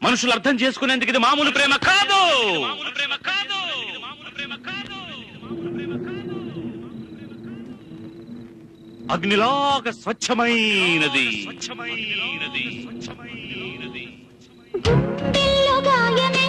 మనుషులు అర్థం చేసుకునేందుకు ఇది మామూలు ప్రేమ కాదు. అగ్నిలాగా స్వచ్ఛమైనది. గుండెల్లో గాయమే